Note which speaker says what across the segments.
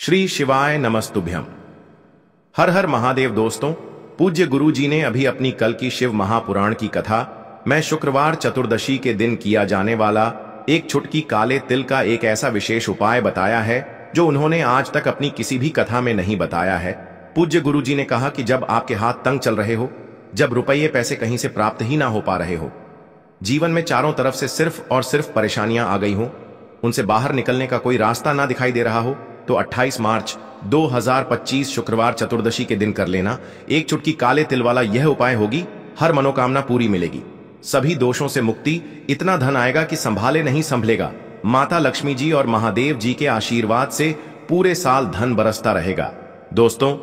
Speaker 1: श्री शिवाय नमस्तुभ्यम। हर हर महादेव। दोस्तों, पूज्य गुरु जी ने अभी अपनी कल की शिव महापुराण की कथा में शुक्रवार चतुर्दशी के दिन किया जाने वाला एक चुटकी काले तिल का एक ऐसा विशेष उपाय बताया है जो उन्होंने आज तक अपनी किसी भी कथा में नहीं बताया है। पूज्य गुरु जी ने कहा कि जब आपके हाथ तंग चल रहे हो, जब रुपये पैसे कहीं से प्राप्त ही ना हो पा रहे हो, जीवन में चारों तरफ से सिर्फ और सिर्फ परेशानियां आ गई हो, उनसे बाहर निकलने का कोई रास्ता ना दिखाई दे रहा हो, तो 28 मार्च 2025 शुक्रवार चतुर्दशी के दिन कर लेना एक चुटकी काले तिल वाला यह उपाय होगी। हर मनोकामना पूरी मिलेगी, सभी दोषों से मुक्ति, इतना धन आएगा कि संभाले नहीं संभलेगा। माता लक्ष्मी जी और महादेव जी के आशीर्वाद से पूरे साल धन बरसता रहेगा। दोस्तों,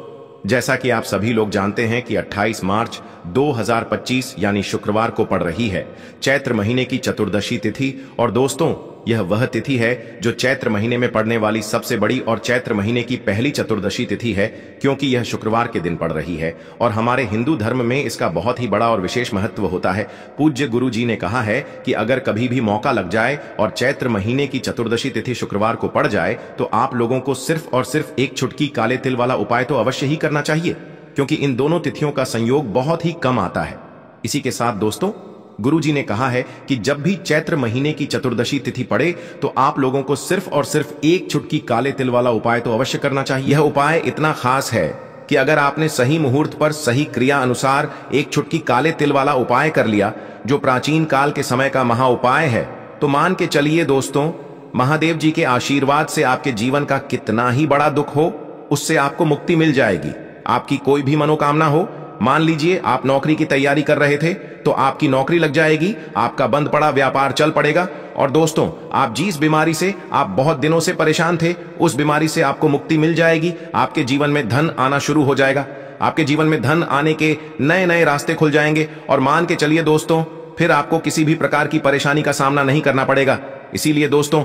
Speaker 1: जैसा कि आप सभी लोग जानते हैं कि 28 मार्च 2025 यानी शुक्रवार को पड़ रही है चैत्र महीने की चतुर्दशी तिथि। और दोस्तों, यह वह तिथि है जो चैत्र महीने में पड़ने वाली सबसे बड़ी और चैत्र महीने की पहली चतुर्दशी तिथि है, क्योंकि यह शुक्रवार के दिन पड़ रही है और हमारे हिंदू धर्म में इसका बहुत ही बड़ा और विशेष महत्व होता है। पूज्य गुरु जी ने कहा है कि अगर कभी भी मौका लग जाए और चैत्र महीने की चतुर्दशी तिथि शुक्रवार को पड़ जाए तो आप लोगों को सिर्फ और सिर्फ एक चुटकी काले तिल वाला उपाय तो अवश्य ही करना चाहिए, क्योंकि इन दोनों तिथियों का संयोग बहुत ही कम आता है। इसी के साथ दोस्तों, गुरु जी ने कहा है कि जब भी चैत्र महीने की चतुर्दशी तिथि पड़े तो आप लोगों को सिर्फ और सिर्फ एक चुटकी काले तिल वाला उपाय तो अवश्य करना चाहिए। यह उपाय इतना खास है कि अगर आपने सही मुहूर्त पर सही क्रिया अनुसार एक चुटकी काले तिल वाला उपाय कर लिया, जो प्राचीन काल के समय का महा उपाय है, तो मान के चलिए दोस्तों, महादेव जी के आशीर्वाद से आपके जीवन का कितना ही बड़ा दुख हो, उससे आपको मुक्ति मिल जाएगी। आपकी कोई भी मनोकामना हो, मान लीजिए आप नौकरी की तैयारी कर रहे थे तो आपकी नौकरी लग जाएगी, आपका बंद पड़ा व्यापार चल पड़ेगा। और दोस्तों, आप जिस बीमारी से आप बहुत दिनों से परेशान थे, उस बीमारी से आपको मुक्ति मिल जाएगी। आपके जीवन में धन आना शुरू हो जाएगा, आपके जीवन में धन आने के नए नए रास्ते खुल जाएंगे। और मान के चलिए दोस्तों, फिर आपको किसी भी प्रकार की परेशानी का सामना नहीं करना पड़ेगा। इसीलिए दोस्तों,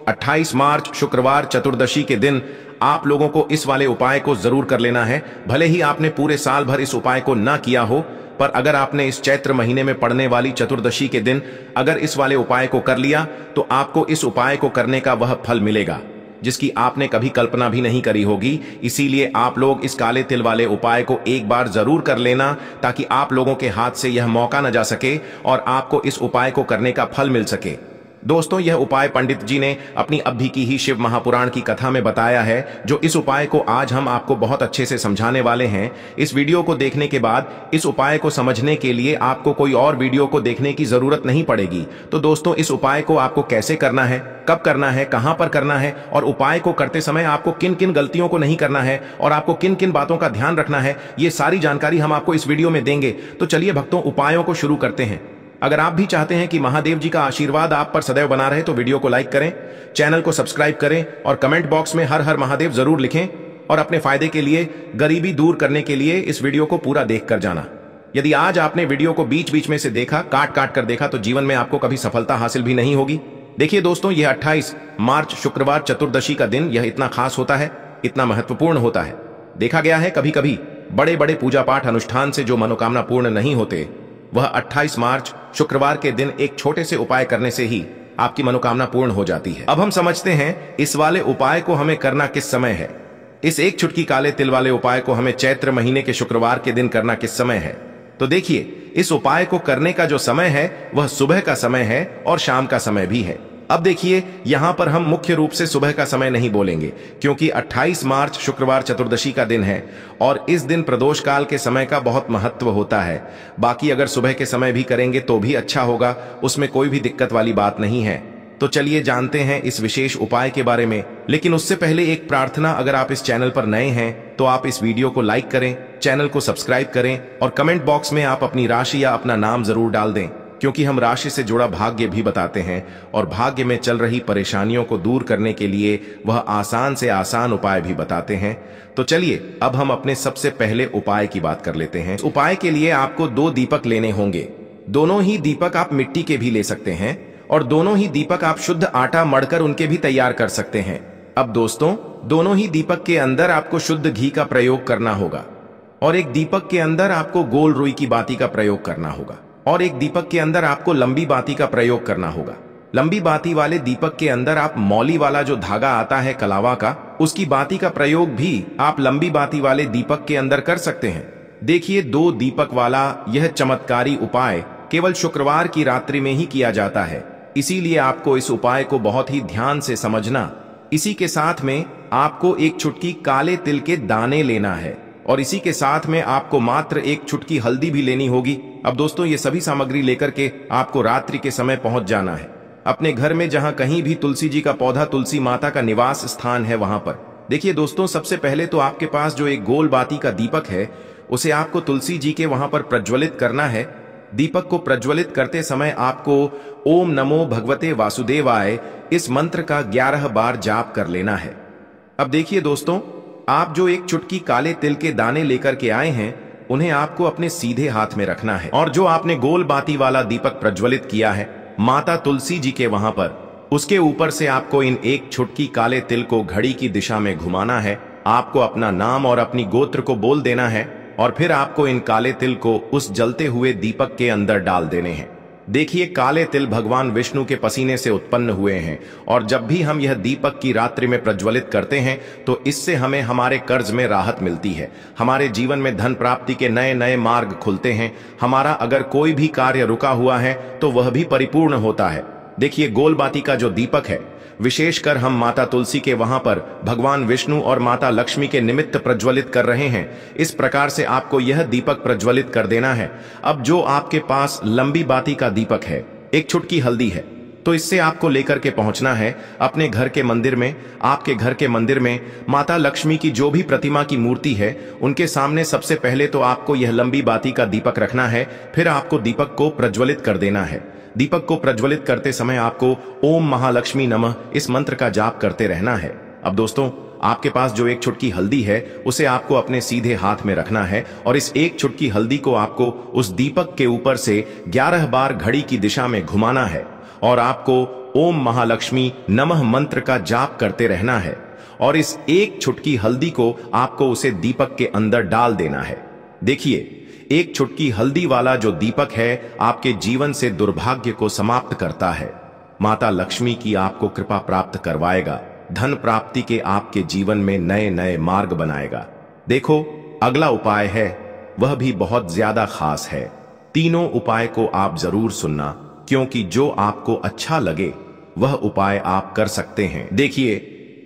Speaker 1: 28 मार्च शुक्रवार चतुर्दशी के दिन आप लोगों को इस वाले उपाय को जरूर कर लेना है। भले ही आपने पूरे साल भर इस उपाय को ना किया हो, पर अगर आपने इस चैत्र महीने में पड़ने वाली चतुर्दशी के दिन अगर इस वाले उपाय को कर लिया तो आपको इस उपाय को करने का वह फल मिलेगा जिसकी आपने कभी कल्पना भी नहीं करी होगी। इसीलिए आप लोग इस काले तिल वाले उपाय को एक बार जरूर कर लेना, ताकि आप लोगों के हाथ से यह मौका न जा सके और आपको इस उपाय को करने का फल मिल सके। दोस्तों, यह उपाय पंडित जी ने अपनी अभी की ही शिव महापुराण की कथा में बताया है, जो इस उपाय को आज हम आपको बहुत अच्छे से समझाने वाले हैं। इस वीडियो को देखने के बाद इस उपाय को समझने के लिए आपको कोई और वीडियो को देखने की जरूरत नहीं पड़ेगी। तो दोस्तों, इस उपाय को आपको कैसे करना है, कब करना है, कहां पर करना है और उपाय को करते समय आपको किन किन गलतियों को नहीं करना है और आपको किन किन बातों का ध्यान रखना है, ये सारी जानकारी हम आपको इस वीडियो में देंगे। तो चलिए भक्तों, उपायों को शुरू करते हैं। अगर आप भी चाहते हैं कि महादेव जी का आशीर्वाद आप पर सदैव बना रहे तो वीडियो को लाइक करें, चैनल को सब्सक्राइब करें और कमेंट बॉक्स में हर हर महादेव जरूर लिखें। और अपने फायदे के लिए, गरीबी दूर करने के लिए इस वीडियो को पूरा देख कर जाना। यदि आज आपने वीडियो को बीच बीच में से देखा, काट काट कर देखा, तो जीवन में आपको कभी सफलता हासिल भी नहीं होगी। देखिए दोस्तों, यह 28 मार्च शुक्रवार चतुर्दशी का दिन यह इतना खास होता है, इतना महत्वपूर्ण होता है। देखा गया है कभी कभी बड़े बड़े पूजा पाठ अनुष्ठान से जो मनोकामना पूर्ण नहीं होते, वह 28 मार्च शुक्रवार के दिन एक छोटे से उपाय करने से ही आपकी मनोकामना पूर्ण हो जाती है। अब हम समझते हैं इस वाले उपाय को हमें करना किस समय है। इस एक चुटकी काले तिल वाले उपाय को हमें चैत्र महीने के शुक्रवार के दिन करना किस समय है। तो देखिए, इस उपाय को करने का जो समय है वह सुबह का समय है और शाम का समय भी है। अब देखिए, यहां पर हम मुख्य रूप से सुबह का समय नहीं बोलेंगे, क्योंकि 28 मार्च शुक्रवार चतुर्दशी का दिन है और इस दिन प्रदोष काल के समय का बहुत महत्व होता है। बाकी अगर सुबह के समय भी करेंगे तो भी अच्छा होगा, उसमें कोई भी दिक्कत वाली बात नहीं है। तो चलिए जानते हैं इस विशेष उपाय के बारे में। लेकिन उससे पहले एक प्रार्थना, अगर आप इस चैनल पर नए हैं तो आप इस वीडियो को लाइक करें, चैनल को सब्सक्राइब करें और कमेंट बॉक्स में आप अपनी राशि या अपना नाम जरूर डाल दें, क्योंकि हम राशि से जुड़ा भाग्य भी बताते हैं और भाग्य में चल रही परेशानियों को दूर करने के लिए वह आसान से आसान उपाय भी बताते हैं। तो चलिए अब हम अपने सबसे पहले उपाय की बात कर लेते हैं। उपाय के लिए आपको 2 दीपक लेने होंगे। दोनों ही दीपक आप मिट्टी के भी ले सकते हैं और दोनों ही दीपक आप शुद्ध आटा मढ़कर उनके भी तैयार कर सकते हैं। अब दोस्तों, दोनों ही दीपक के अंदर आपको शुद्ध घी का प्रयोग करना होगा और एक दीपक के अंदर आपको गोल रुई की बाती का प्रयोग करना होगा और एक दीपक के अंदर आपको लंबी बाती का प्रयोग करना होगा। लंबी बाती वाले दीपक के अंदर आप मौली वाला जो धागा आता है कलावा का, उसकी बाती का प्रयोग भी आप लंबी बाती वाले दीपक के अंदर कर सकते हैं। देखिए, 2 दीपक वाला यह चमत्कारी उपाय केवल शुक्रवार की रात्रि में ही किया जाता है, इसीलिए आपको इस उपाय को बहुत ही ध्यान से समझना। इसी के साथ में आपको एक चुटकी काले तिल के दाने लेना है और इसी के साथ में आपको मात्र एक चुटकी हल्दी भी लेनी होगी। अब दोस्तों, ये सभी सामग्री लेकर के आपको रात्रि के समय पहुंच जाना है अपने घर में, जहां कहीं भी तुलसी जी का पौधा, तुलसी माता का निवास स्थान है, वहां पर। देखिए दोस्तों, सबसे पहले तो आपके पास जो एक गोल बाती का दीपक है, उसे आपको तुलसी जी के वहां पर प्रज्वलित करना है। दीपक को प्रज्वलित करते समय आपको ओम नमो भगवते वासुदेवाय इस मंत्र का 11 बार जाप कर लेना है। अब देखिए दोस्तों, आप जो एक चुटकी काले तिल के दाने लेकर के आए हैं, उन्हें आपको अपने सीधे हाथ में रखना है और जो आपने गोल बाती वाला दीपक प्रज्वलित किया है माता तुलसी जी के वहां पर, उसके ऊपर से आपको इन एक चुटकी काले तिल को घड़ी की दिशा में घुमाना है। आपको अपना नाम और अपनी गोत्र को बोल देना है और फिर आपको इन काले तिल को उस जलते हुए दीपक के अंदर डाल देने हैं। देखिए, काले तिल भगवान विष्णु के पसीने से उत्पन्न हुए हैं और जब भी हम यह दीपक की रात्रि में प्रज्वलित करते हैं तो इससे हमें हमारे कर्ज में राहत मिलती है, हमारे जीवन में धन प्राप्ति के नए नए मार्ग खुलते हैं, हमारा अगर कोई भी कार्य रुका हुआ है तो वह भी परिपूर्ण होता है। देखिए, गोल बाती का जो दीपक है, विशेषकर हम माता तुलसी के वहां पर भगवान विष्णु और माता लक्ष्मी के निमित्त प्रज्वलित कर रहे हैं। इस प्रकार से आपको यह दीपक प्रज्वलित कर देना है। अब जो आपके पास लंबी बाती का दीपक है, एक चुटकी हल्दी है, तो इससे आपको लेकर के पहुंचना है अपने घर के मंदिर में। आपके घर के मंदिर में माता लक्ष्मी की जो भी प्रतिमा की मूर्ति है, उनके सामने सबसे पहले तो आपको यह लंबी बाती का दीपक रखना है, फिर आपको दीपक को प्रज्वलित कर देना है। दीपक को प्रज्वलित करते समय आपको ओम महालक्ष्मी नमः इस मंत्र का जाप करते रहना है। अब दोस्तों, आपके पास जो एक चुटकी हल्दी है, उसे आपको अपने सीधे हाथ में रखना है और इस एक चुटकी हल्दी को आपको उस दीपक के ऊपर से 11 बार घड़ी की दिशा में घुमाना है और आपको ओम महालक्ष्मी नमः मंत्र का जाप करते रहना है और इस एक चुटकी हल्दी को आपको उसे दीपक के अंदर डाल देना है। देखिए, एक चुटकी हल्दी वाला जो दीपक है आपके जीवन से दुर्भाग्य को समाप्त करता है, माता लक्ष्मी की आपको कृपा प्राप्त करवाएगा, धन प्राप्ति के आपके जीवन में नए नए मार्ग बनाएगा। देखो, अगला उपाय है, वह भी बहुत ज्यादा खास है। तीनों उपाय को आप जरूर सुनना, क्योंकि जो आपको अच्छा लगे वह उपाय आप कर सकते हैं। देखिए,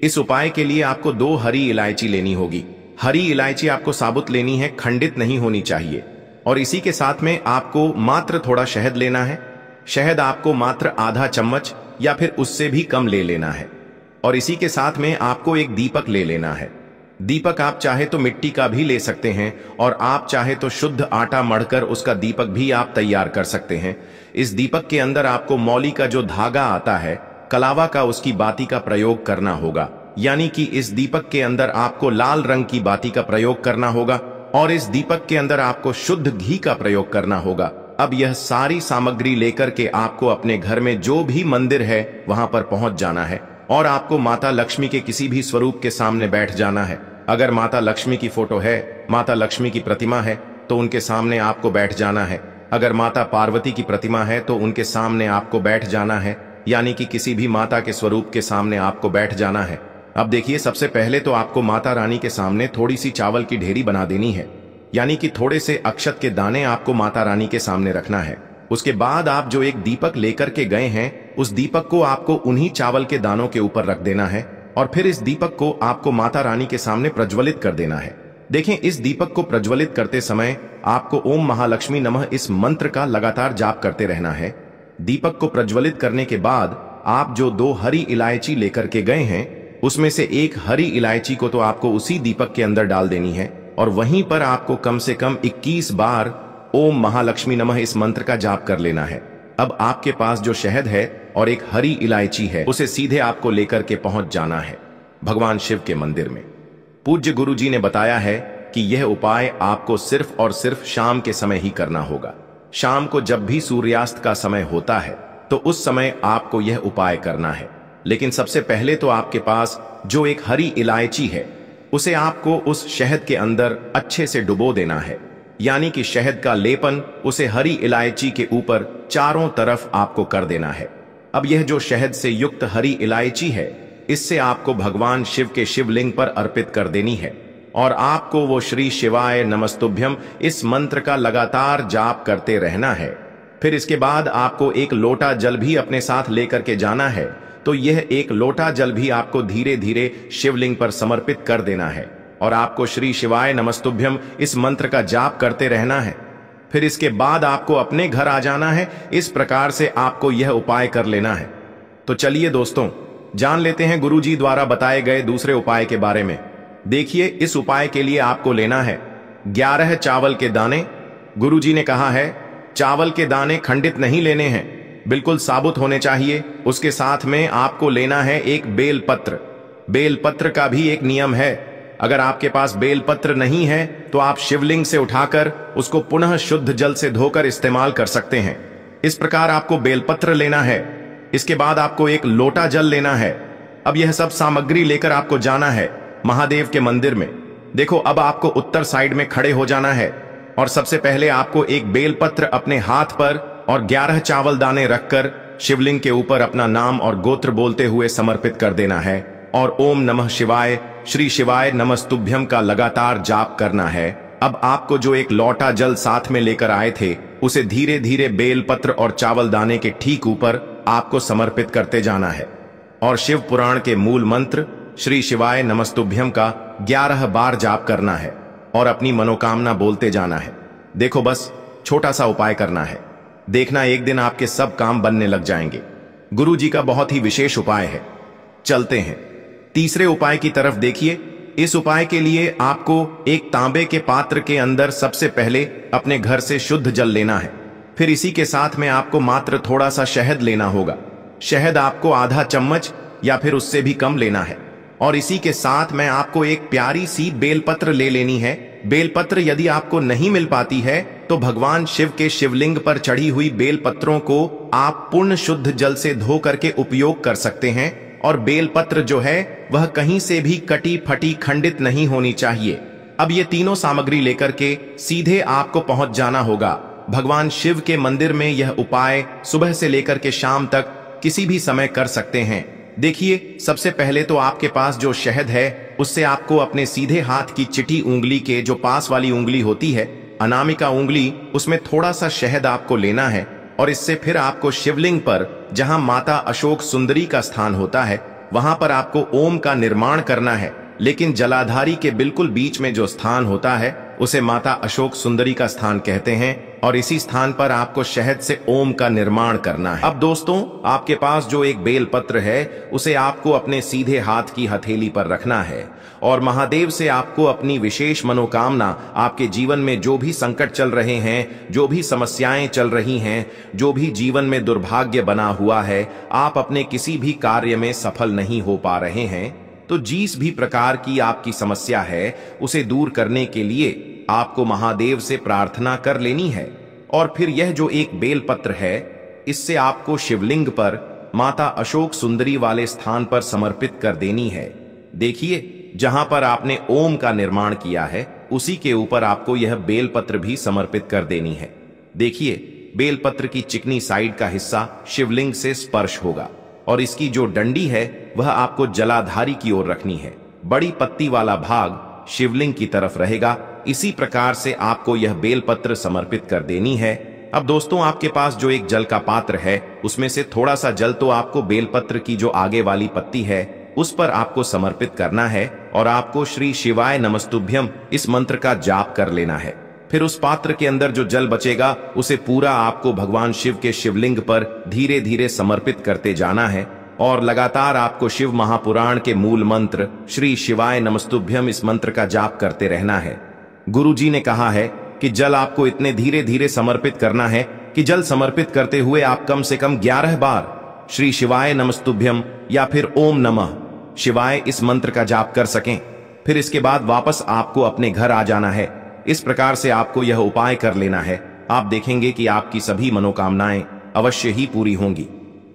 Speaker 1: इस उपाय के लिए आपको 2 हरी इलायची लेनी होगी। हरी इलायची आपको साबुत लेनी है, खंडित नहीं होनी चाहिए। और इसी के साथ में आपको मात्र थोड़ा शहद लेना है। शहद आपको मात्र आधा चम्मच या फिर उससे भी कम ले लेना है। और इसी के साथ में आपको एक दीपक ले लेना है। दीपक आप चाहे तो मिट्टी का भी ले सकते हैं और आप चाहे तो शुद्ध आटा मढ़कर उसका दीपक भी आप तैयार कर सकते हैं। इस दीपक के अंदर आपको मौली का जो धागा आता है कलावा का, उसकी बाती का प्रयोग करना होगा। यानी कि इस दीपक के अंदर आपको लाल रंग की बाती का प्रयोग करना होगा और इस दीपक के अंदर आपको शुद्ध घी का प्रयोग करना होगा। अब यह सारी सामग्री लेकर के आपको अपने घर में जो भी मंदिर है वहां पर पहुंच जाना है और आपको माता लक्ष्मी के किसी भी स्वरूप के सामने बैठ जाना है। अगर माता लक्ष्मी की फोटो है, माता लक्ष्मी की प्रतिमा है, तो उनके सामने आपको बैठ जाना है। अगर माता पार्वती की प्रतिमा है तो उनके सामने आपको बैठ जाना है, यानी कि किसी भी माता के स्वरूप के सामने आपको बैठ जाना है। अब देखिए, सबसे पहले तो आपको माता रानी के सामने थोड़ी सी चावल की ढेरी बना देनी है, यानी कि थोड़े से अक्षत के दाने आपको माता रानी के सामने रखना है। उसके बाद आप जो एक दीपक लेकर के गए हैं, उस दीपक को आपको उन्हीं चावल के दानों के ऊपर रख देना है और फिर इस दीपक को आपको माता रानी के सामने प्रज्वलित कर देना है। देखें, इस दीपक को प्रज्वलित करते समय आपको ओम महालक्ष्मी नमः इस मंत्र का लगातार जाप करते रहना है। दीपक को प्रज्वलित करने के बाद आप जो 2 हरी इलायची लेकर के गए हैं, उसमें से एक हरी इलायची को तो आपको उसी दीपक के अंदर डाल देनी है और वहीं पर आपको कम से कम 21 बार ओम महालक्ष्मी नमः इस मंत्र का जाप कर लेना है। अब आपके पास जो शहद है और एक हरी इलायची है, उसे सीधे आपको लेकर के पहुंच जाना है भगवान शिव के मंदिर में। पूज्य गुरु जी ने बताया है कि यह उपाय आपको सिर्फ और सिर्फ शाम के समय ही करना होगा। शाम को जब भी सूर्यास्त का समय होता है तो उस समय आपको यह उपाय करना है। लेकिन सबसे पहले तो आपके पास जो एक हरी इलायची है, उसे आपको उस शहद के अंदर अच्छे से डुबो देना है, यानी कि शहद का लेपन उसे हरी इलायची के ऊपर चारों तरफ आपको कर देना है। अब यह जो शहद से युक्त हरी इलायची है, इससे आपको भगवान शिव के शिवलिंग पर अर्पित कर देनी है और आपको वो श्री शिवाय नमस्तुभ्यम इस मंत्र का लगातार जाप करते रहना है। फिर इसके बाद आपको एक लोटा जल भी अपने साथ लेकर के जाना है, तो यह एक लोटा जल भी आपको धीरे धीरे शिवलिंग पर समर्पित कर देना है और आपको श्री शिवाय नमस्तुभ्यम इस मंत्र का जाप करते रहना है। फिर इसके बाद आपको अपने घर आ जाना है। इस प्रकार से आपको यह उपाय कर लेना है। तो चलिए दोस्तों, जान लेते हैं गुरुजी द्वारा बताए गए दूसरे उपाय के बारे में। देखिए, इस उपाय के लिए आपको लेना है 11 चावल के दाने। गुरुजी ने कहा है चावल के दाने खंडित नहीं लेने हैं, बिल्कुल साबुत होने चाहिए। उसके साथ में आपको लेना है एक बेलपत्र। बेलपत्र का भी एक नियम है, अगर आपके पास बेलपत्र नहीं है तो आप शिवलिंग से उठाकर उसको पुनः शुद्ध जल से धोकर इस्तेमाल कर सकते हैं। इस प्रकार आपको बेलपत्र लेना है। इसके बाद आपको एक लोटा जल लेना है। अब यह सब सामग्री लेकर आपको जाना है महादेव के मंदिर में। देखो, अब आपको उत्तर साइड में खड़े हो जाना है और सबसे पहले आपको एक बेलपत्र अपने हाथ पर और 11 चावल दाने रखकर शिवलिंग के ऊपर अपना नाम और गोत्र बोलते हुए समर्पित कर देना है और ओम नमः शिवाय श्री शिवाय नमस्तुभ्यम का लगातार जाप करना है। अब आपको जो एक लोटा जल साथ में लेकर आए थे, उसे धीरे धीरे बेलपत्र और चावल दाने के ठीक ऊपर आपको समर्पित करते जाना है और शिव पुराण के मूल मंत्र श्री शिवाय नमस्तुभ्यम का 11 बार जाप करना है और अपनी मनोकामना बोलते जाना है। देखो, बस छोटा सा उपाय करना है, देखना एक दिन आपके सब काम बनने लग जाएंगे। गुरु जी का बहुत ही विशेष उपाय है। चलते हैं तीसरे उपाय की तरफ। देखिए, इस उपाय के लिए आपको एक तांबे के पात्र के अंदर सबसे पहले अपने घर से शुद्ध जल लेना है। फिर इसी के साथ में आपको मात्र थोड़ा सा शहद लेना होगा। शहद आपको आधा चम्मच या फिर उससे भी कम लेना है और इसी के साथ में आपको एक प्यारी सी बेलपत्र ले लेनी है। बेलपत्र यदि आपको नहीं मिल पाती है तो भगवान शिव के शिवलिंग पर चढ़ी हुई बेलपत्रों को आप पूर्ण शुद्ध जल से धो करके उपयोग कर सकते हैं और बेलपत्र जो है वह कहीं से भी कटी फटी खंडित नहीं होनी चाहिए। अब ये तीनों सामग्री लेकर के सीधे आपको पहुंच जाना होगा भगवान शिव के मंदिर में। यह उपाय सुबह से लेकर के शाम तक किसी भी समय कर सकते हैं। देखिए, सबसे पहले तो आपके पास जो शहद है उससे आपको अपने सीधे हाथ की चिटी उंगली के जो पास वाली उंगली होती है, अनामिका उंगली, उसमें थोड़ा सा शहद आपको लेना है और इससे फिर आपको शिवलिंग पर जहां माता अशोक सुंदरी का स्थान होता है वहां पर आपको ओम का निर्माण करना है। लेकिन जलाधारी के बिल्कुल बीच में जो स्थान होता है उसे माता अशोक सुंदरी का स्थान कहते हैं और इसी स्थान पर आपको शहद से ओम का निर्माण करना है। अब दोस्तों, आपके पास जो एक बेलपत्र है उसे आपको अपने सीधे हाथ की हथेली पर रखना है और महादेव से आपको अपनी विशेष मनोकामना, आपके जीवन में जो भी संकट चल रहे हैं, जो भी समस्याएं चल रही हैं, जो भी जीवन में दुर्भाग्य बना हुआ है, आप अपने किसी भी कार्य में सफल नहीं हो पा रहे हैं, तो जिस भी प्रकार की आपकी समस्या है उसे दूर करने के लिए आपको महादेव से प्रार्थना कर लेनी है। और फिर यह जो एक बेलपत्र है इससे आपको शिवलिंग पर माता अशोक सुंदरी वाले स्थान पर समर्पित कर देनी है। देखिए, जहां पर आपने ओम का निर्माण किया है उसी के ऊपर आपको यह बेलपत्र भी समर्पित कर देनी है। देखिए, बेलपत्र की चिकनी साइड का हिस्सा शिवलिंग से स्पर्श होगा और इसकी जो डंडी है वह आपको जलाधारी की ओर रखनी है। बड़ी पत्ती वाला भाग शिवलिंग की तरफ रहेगा। इसी प्रकार से आपको यह बेलपत्र समर्पित कर देनी है। अब दोस्तों, आपके पास जो एक जल का पात्र है उसमें से थोड़ा सा जल तो आपको बेलपत्र की जो आगे वाली पत्ती है उस पर आपको समर्पित करना है और आपको श्री शिवाय नमस्तुभ्यम इस मंत्र का जाप कर लेना है। फिर उस पात्र के अंदर जो जल बचेगा उसे पूरा आपको भगवान शिव के शिवलिंग पर धीरे धीरे समर्पित करते जाना है और लगातार आपको शिव महापुराण के मूल मंत्र श्री शिवाय नमस्तुभ्यम इस मंत्र का जाप करते रहना है। गुरु जी ने कहा है कि जल आपको इतने धीरे धीरे समर्पित करना है कि जल समर्पित करते हुए आप कम से कम 11 बार श्री शिवाय नमस्तुभ्यम या फिर ओम नमः शिवाय इस मंत्र का जाप कर सकें। फिर इसके बाद वापस आपको अपने घर आ जाना है। इस प्रकार से आपको यह उपाय कर लेना है। आप देखेंगे कि आपकी सभी मनोकामनाएं अवश्य ही पूरी होंगी।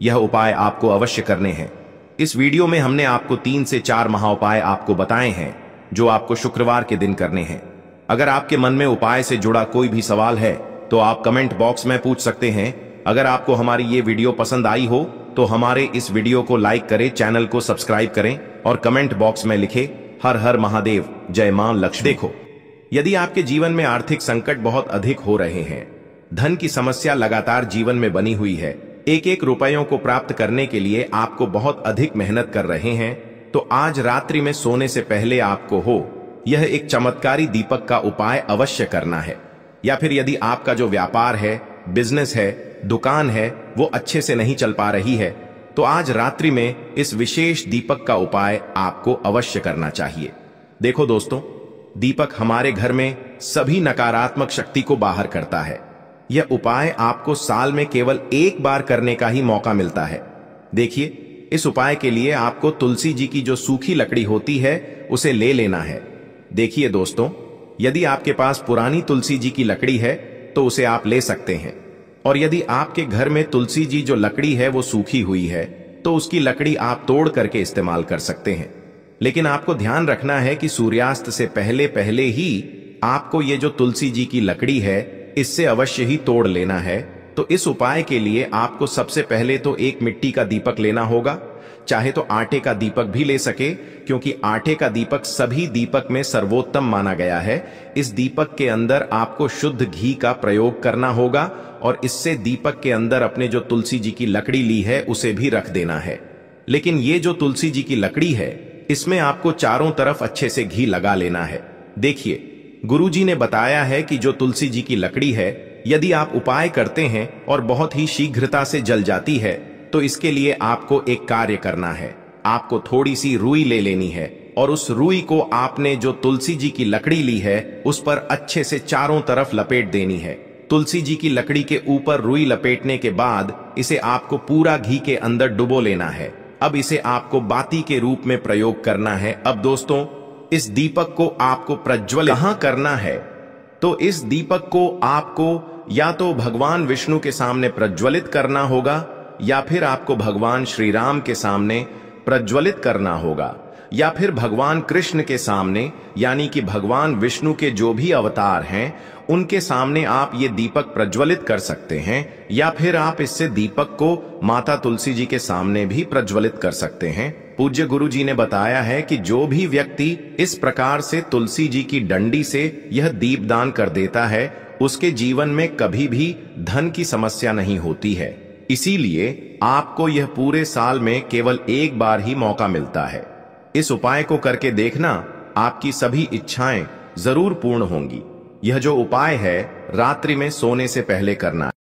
Speaker 1: यह उपाय आपको अवश्य करने हैं। इस वीडियो में हमने आपको 3 से 4 महाउपाय आपको बताए हैं जो आपको शुक्रवार के दिन करने हैं। अगर आपके मन में उपाय से जुड़ा कोई भी सवाल है तो आप कमेंट बॉक्स में पूछ सकते हैं। अगर आपको हमारी ये वीडियो पसंद आई हो तो हमारे इस वीडियो को लाइक करें, चैनल को सब्सक्राइब करें और कमेंट बॉक्स में लिखें हर हर महादेव, जय मां लक्ष्मी। देखो, यदि आपके जीवन में आर्थिक संकट बहुत अधिक हो रहे हैं, धन की समस्या लगातार जीवन में बनी हुई है, एक एक रुपयों को प्राप्त करने के लिए आपको बहुत अधिक मेहनत कर रहे हैं, तो आज रात्रि में सोने से पहले आपको यह एक चमत्कारी दीपक का उपाय अवश्य करना है। या फिर यदि आपका जो व्यापार है, बिजनेस है, दुकान है, वो अच्छे से नहीं चल पा रही है, तो आज रात्रि में इस विशेष दीपक का उपाय आपको अवश्य करना चाहिए। देखो दोस्तों, दीपक हमारे घर में सभी नकारात्मक शक्ति को बाहर करता है। यह उपाय आपको साल में केवल एक बार करने का ही मौका मिलता है। देखिए, इस उपाय के लिए आपको तुलसी जी की जो सूखी लकड़ी होती है उसे ले लेना है। देखिए दोस्तों, यदि आपके पास पुरानी तुलसी जी की लकड़ी है तो उसे आप ले सकते हैं, और यदि आपके घर में तुलसी जी जो लकड़ी है वो सूखी हुई है तो उसकी लकड़ी आप तोड़ करके इस्तेमाल कर सकते हैं। लेकिन आपको ध्यान रखना है कि सूर्यास्त से पहले पहले ही आपको ये जो तुलसी जी की लकड़ी है इससे अवश्य ही तोड़ लेना है। तो इस उपाय के लिए आपको सबसे पहले तो एक मिट्टी का दीपक लेना होगा, चाहे तो आटे का दीपक भी ले सके, क्योंकि आटे का दीपक सभी दीपक में सर्वोत्तम माना गया है। इस दीपक के अंदर आपको शुद्ध घी का प्रयोग करना होगा और इससे दीपक के अंदर अपने जो तुलसी जी की लकड़ी ली है उसे भी रख देना है। लेकिन ये जो तुलसी जी की लकड़ी है इसमें आपको चारों तरफ अच्छे से घी लगा लेना है। देखिए, गुरुजी ने बताया है कि जो तुलसी जी की लकड़ी है, यदि आप उपाय करते हैं और बहुत ही शीघ्रता से जल जाती है, तो इसके लिए आपको एक कार्य करना है। आपको थोड़ी सी रुई ले लेनी है और उस रुई को आपने जो तुलसी जी की लकड़ी ली है उस पर अच्छे से चारों तरफ लपेट देनी है। तुलसी जी की लकड़ी के ऊपर रुई लपेटने के बाद इसे आपको पूरा घी के अंदर डुबो लेना है। अब इसे आपको बाती के रूप में प्रयोग करना है। अब दोस्तों, इस दीपक को आपको प्रज्वलित कहां करना है? तो इस दीपक को आपको या तो भगवान विष्णु के सामने प्रज्वलित करना होगा या फिर आपको भगवान श्री राम के सामने प्रज्वलित करना होगा, या फिर भगवान कृष्ण के सामने, यानी कि भगवान विष्णु के जो भी अवतार हैं उनके सामने आप ये दीपक प्रज्वलित कर सकते हैं, या फिर आप इससे दीपक को माता तुलसी जी के सामने भी प्रज्वलित कर सकते हैं। पूज्य गुरु जी ने बताया है कि जो भी व्यक्ति इस प्रकार से तुलसी जी की डंडी से यह दीपदान कर देता है उसके जीवन में कभी भी धन की समस्या नहीं होती है। इसीलिए आपको यह पूरे साल में केवल एक बार ही मौका मिलता है। इस उपाय को करके देखना, आपकी सभी इच्छाएं जरूर पूर्ण होंगी। यह जो उपाय है रात्रि में सोने से पहले करना